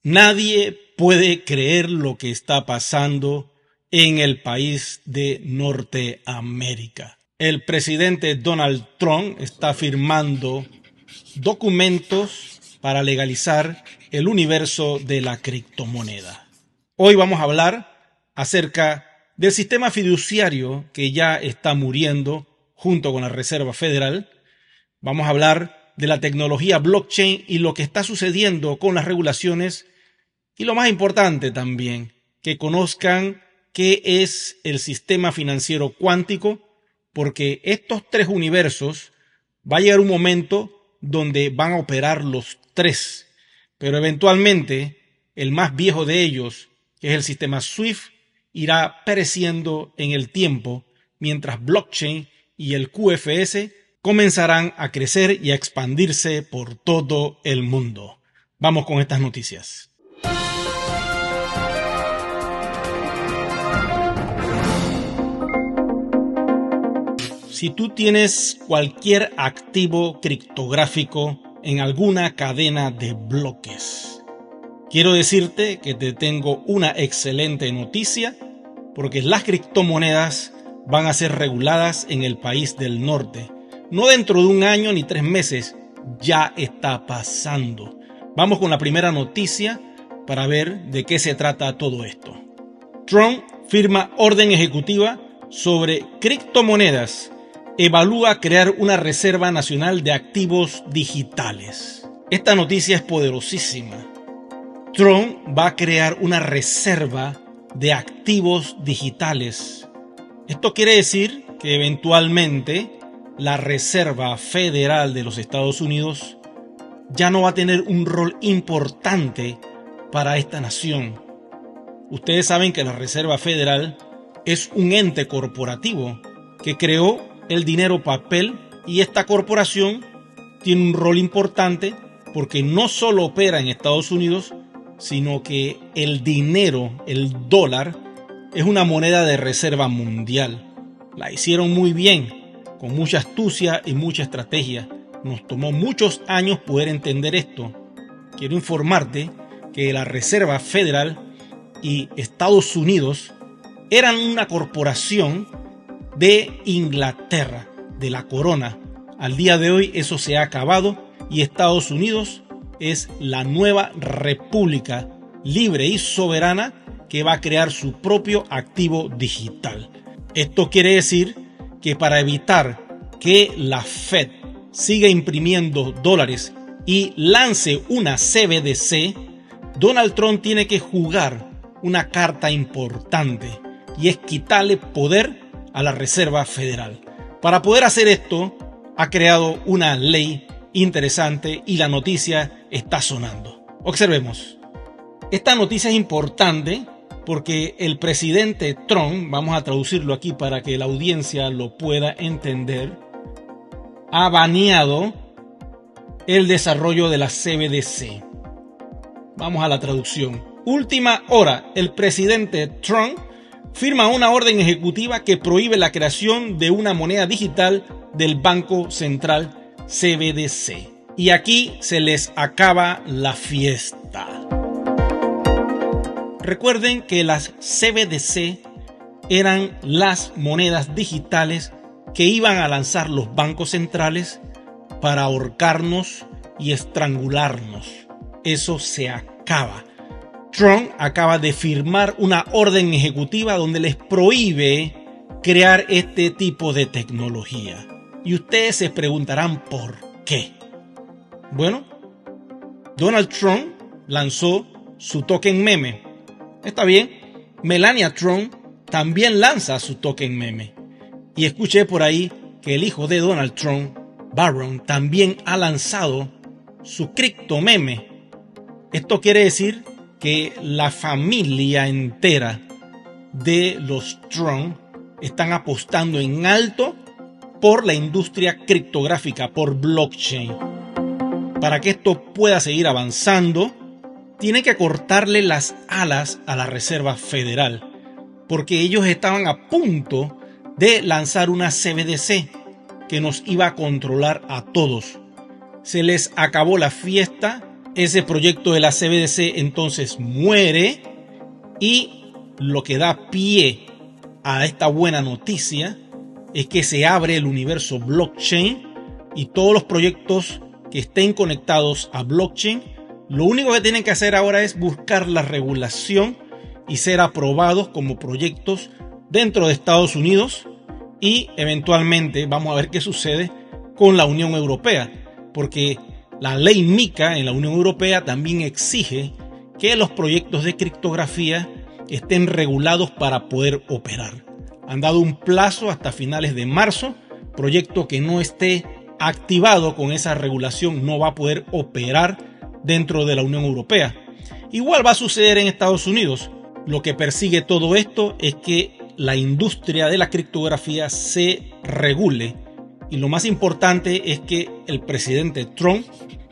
Nadie puede creer lo que está pasando en el país de Norteamérica. El presidente Donald Trump está firmando documentos para legalizar el universo de la criptomoneda. Hoy vamos a hablar acerca del sistema fiduciario que ya está muriendo junto con la Reserva Federal. Vamos a hablar de la tecnología blockchain y lo que está sucediendo con las regulaciones. Y lo más importante también, que conozcan qué es el sistema financiero cuántico, porque estos tres universos va a llegar un momento donde van a operar los tres, pero eventualmente el más viejo de ellos, que es el sistema SWIFT, irá pereciendo en el tiempo, mientras blockchain y el QFS comenzarán a crecer y a expandirse por todo el mundo. Vamos con estas noticias. Si tú tienes cualquier activo criptográfico en alguna cadena de bloques, quiero decirte que te tengo una excelente noticia, porque las criptomonedas van a ser reguladas en el país del norte. No dentro de un año ni 3 meses, ya está pasando. Vamos con la primera noticia para ver de qué se trata todo esto. Trump firma orden ejecutiva sobre criptomonedas. Evalúa crear una reserva nacional de activos digitales. Esta noticia es poderosísima. Trump va a crear una reserva de activos digitales. Esto quiere decir que eventualmente la Reserva Federal de los Estados Unidos ya no va a tener un rol importante para esta nación. Ustedes saben que la Reserva Federal es un ente corporativo que creó el dinero papel, y esta corporación tiene un rol importante porque no solo opera en Estados Unidos, sino que el dinero, el dólar, es una moneda de reserva mundial. La hicieron muy bien, con mucha astucia y mucha estrategia. Nos tomó muchos años poder entender esto. Quiero informarte que la Reserva Federal y Estados Unidos eran una corporación de Inglaterra, de la corona. Al día de hoy eso se ha acabado y Estados Unidos es la nueva república libre y soberana que va a crear su propio activo digital. Esto quiere decir que para evitar que la Fed siga imprimiendo dólares y lance una CBDC, Donald Trump tiene que jugar una carta importante, y es quitarle poder a la Reserva Federal. Para poder hacer esto, ha creado una ley interesante y la noticia está sonando. Observemos. Esta noticia es importante porque el presidente Trump, vamos a traducirlo aquí para que la audiencia lo pueda entender, ha baneado el desarrollo de la CBDC. Vamos a la traducción. Última hora, el presidente Trump firma una orden ejecutiva que prohíbe la creación de una moneda digital del Banco Central CBDC. Y aquí se les acaba la fiesta. Recuerden que las CBDC eran las monedas digitales que iban a lanzar los bancos centrales para ahorcarnos y estrangularnos. Eso se acaba. Trump acaba de firmar una orden ejecutiva donde les prohíbe crear este tipo de tecnología. Y ustedes se preguntarán por qué. Bueno, Donald Trump lanzó su token meme. Está bien, Melania Trump también lanza su token meme. Y escuché por ahí que el hijo de Donald Trump, Barron, también ha lanzado su cripto meme. Esto quiere decir que la familia entera de los Trump están apostando en alto por la industria criptográfica, por blockchain. Para que esto pueda seguir avanzando, tiene que cortarle las alas a la Reserva Federal, porque ellos estaban a punto de lanzar una CBDC que nos iba a controlar a todos. Se les acabó la fiesta Ese proyecto de la CBDC entonces muere, y lo que da pie a esta buena noticia es que se abre el universo blockchain, y todos los proyectos que estén conectados a blockchain, lo único que tienen que hacer ahora es buscar la regulación y ser aprobados como proyectos dentro de Estados Unidos, y eventualmente vamos a ver qué sucede con la Unión Europea, porque la ley MiCA en la Unión Europea también exige que los proyectos de criptografía estén regulados para poder operar. Han dado un plazo hasta finales de marzo. Proyecto que no esté activado con esa regulación no va a poder operar dentro de la Unión Europea. Igual va a suceder en Estados Unidos. Lo que persigue todo esto es que la industria de la criptografía se regule, y lo más importante es que el presidente Trump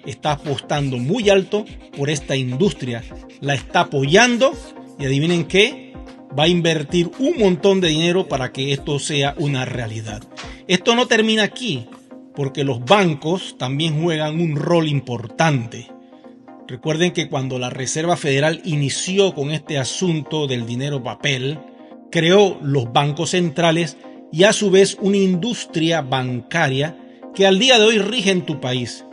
está apostando muy alto por esta industria, la está apoyando, y adivinen qué, va a invertir un montón de dinero para que esto sea una realidad. Esto no termina aquí, porque los bancos también juegan un rol importante. Recuerden que cuando la Reserva Federal inició con este asunto del dinero papel, creó los bancos centrales y a su vez una industria bancaria que al día de hoy rige en tu país.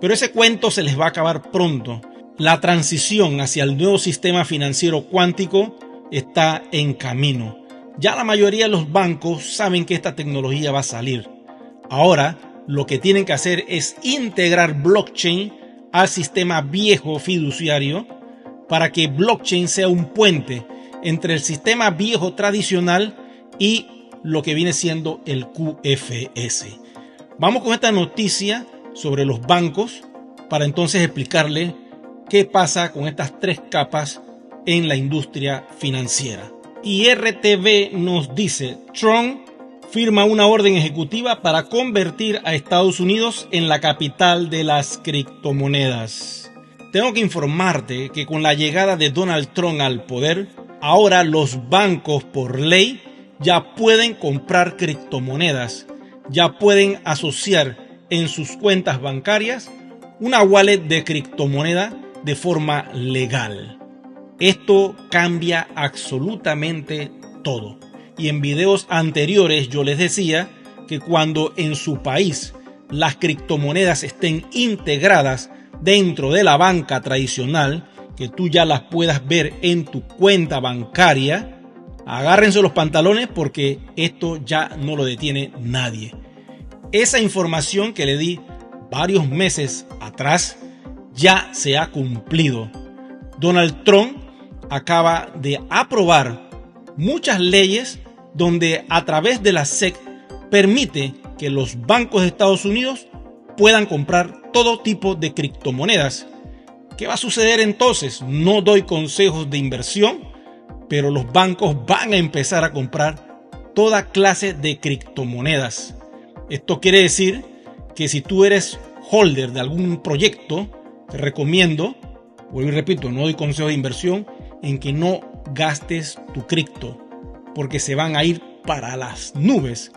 Pero ese cuento se les va a acabar pronto. La transición hacia el nuevo sistema financiero cuántico está en camino. Ya la mayoría de los bancos saben que esta tecnología va a salir. Ahora lo que tienen que hacer es integrar blockchain al sistema viejo fiduciario para que blockchain sea un puente entre el sistema viejo tradicional y lo que viene siendo el QFS. Vamos con esta noticia sobre los bancos para entonces explicarle qué pasa con estas tres capas en la industria financiera. Y RTV nos dice: Trump firma una orden ejecutiva para convertir a Estados Unidos en la capital de las criptomonedas. Tengo que informarte que con la llegada de Donald Trump al poder, ahora los bancos por ley ya pueden comprar criptomonedas, ya pueden asociar en sus cuentas bancarias una wallet de criptomoneda de forma legal. Esto cambia absolutamente todo. Y en videos anteriores yo les decía que cuando en su país las criptomonedas estén integradas dentro de la banca tradicional, que tú ya las puedas ver en tu cuenta bancaria, agárrense los pantalones porque esto ya no lo detiene nadie. Esa información que le di varios meses atrás ya se ha cumplido. Donald Trump acaba de aprobar muchas leyes donde a través de la SEC permite que los bancos de Estados Unidos puedan comprar todo tipo de criptomonedas. ¿Qué va a suceder entonces? No doy consejos de inversión, pero los bancos van a empezar a comprar toda clase de criptomonedas. Esto quiere decir que si tú eres holder de algún proyecto, te recomiendo, vuelvo y repito, no doy consejo de inversión, en que no gastes tu cripto, porque se van a ir para las nubes.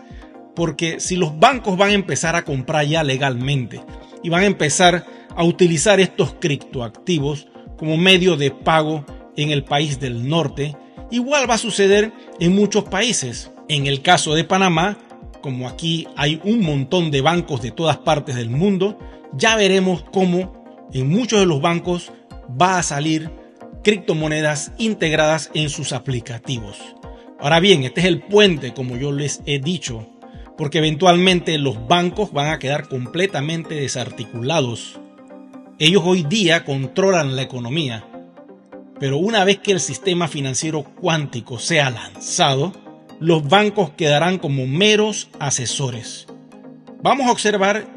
Porque si los bancos van a empezar a comprar ya legalmente y van a empezar a utilizar estos criptoactivos como medio de pago en el país del norte, igual va a suceder en muchos países. En el caso de Panamá, como aquí hay un montón de bancos de todas partes del mundo, ya veremos cómo en muchos de los bancos va a salir criptomonedas integradas en sus aplicativos. Ahora bien, este es el puente, como yo les he dicho, porque eventualmente los bancos van a quedar completamente desarticulados. Ellos hoy día controlan la economía, pero una vez que el sistema financiero cuántico sea lanzado, los bancos quedarán como meros asesores. Vamos a observar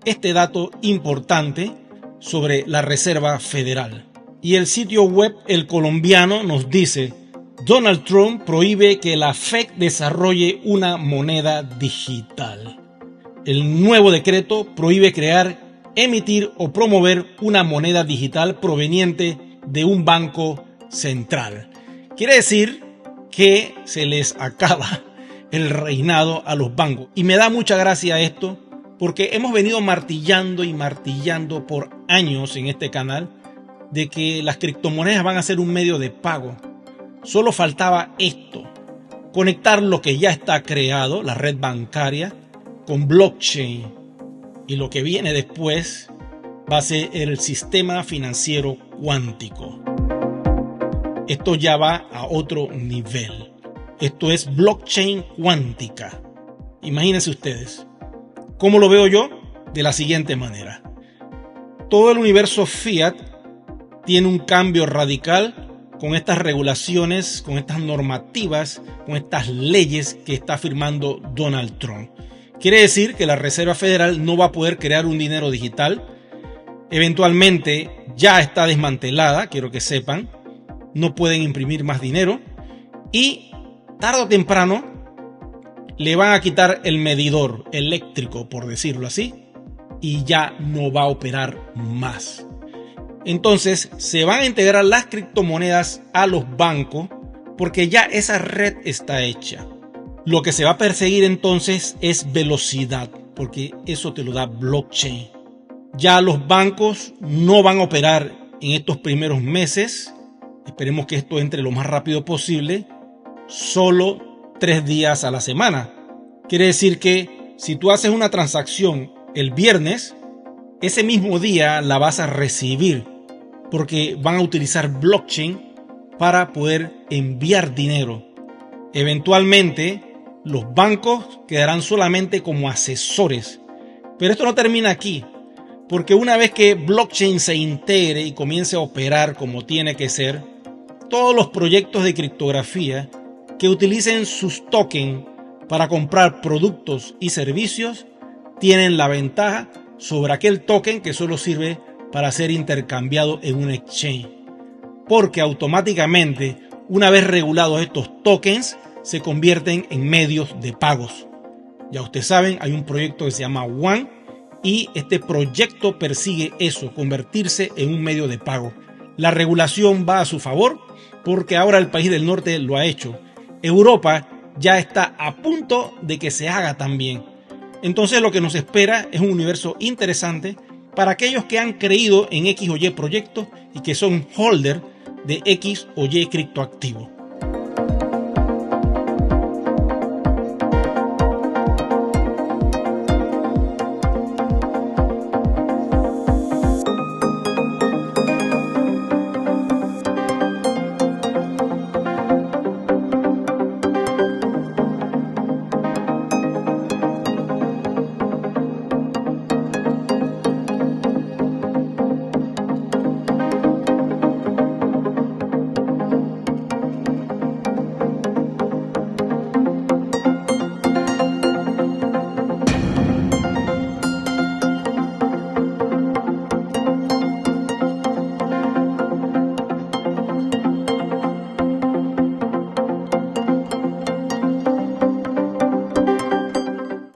este dato importante sobre la Reserva Federal. Y el sitio web El Colombiano nos dice: Donald Trump prohíbe que la FED desarrolle una moneda digital. El nuevo decreto prohíbe crear, emitir o promover una moneda digital proveniente de un banco central. Quiere decir que se les acaba el reinado a los bancos. Y me da mucha gracia esto, porque hemos venido martillando y martillando por años en este canal de que las criptomonedas van a ser un medio de pago. Solo faltaba esto: conectar lo que ya está creado, la red bancaria, con blockchain. Y lo que viene después va a ser el sistema financiero cuántico. Esto ya va a otro nivel. Esto es blockchain cuántica. Imagínense ustedes. ¿Cómo lo veo yo? De la siguiente manera. Todo el universo fiat tiene un cambio radical con estas regulaciones, con estas normativas, con estas leyes que está firmando Donald Trump. Quiere decir que la Reserva Federal no va a poder crear un dinero digital. Eventualmente ya está desmantelada, quiero que sepan. No pueden imprimir más dinero. Y tarde o temprano le van a quitar el medidor eléctrico, por decirlo así, y ya no va a operar más. Entonces se van a integrar las criptomonedas a los bancos porque ya esa red está hecha. Lo que se va a perseguir entonces es velocidad, porque eso te lo da blockchain. Ya los bancos no van a operar en estos primeros meses. Esperemos que esto entre lo más rápido posible. Solo 3 días a la semana. Quiere decir que si tú haces una transacción el viernes, ese mismo día la vas a recibir, porque van a utilizar blockchain para poder enviar dinero. Eventualmente los bancos quedarán solamente como asesores. Pero esto no termina aquí, porque una vez que blockchain se integre y comience a operar como tiene que ser, todos los proyectos de criptografía que utilicen sus tokens para comprar productos y servicios tienen la ventaja sobre aquel token que solo sirve para ser intercambiado en un exchange, porque automáticamente, una vez regulados estos tokens, se convierten en medios de pagos. Ya ustedes saben, hay un proyecto que se llama One y este proyecto persigue eso, convertirse en un medio de pago. La regulación va a su favor porque ahora el país del norte lo ha hecho. Europa ya está a punto de que se haga también. Entonces lo que nos espera es un universo interesante para aquellos que han creído en X o Y proyectos y que son holder de X o Y criptoactivos.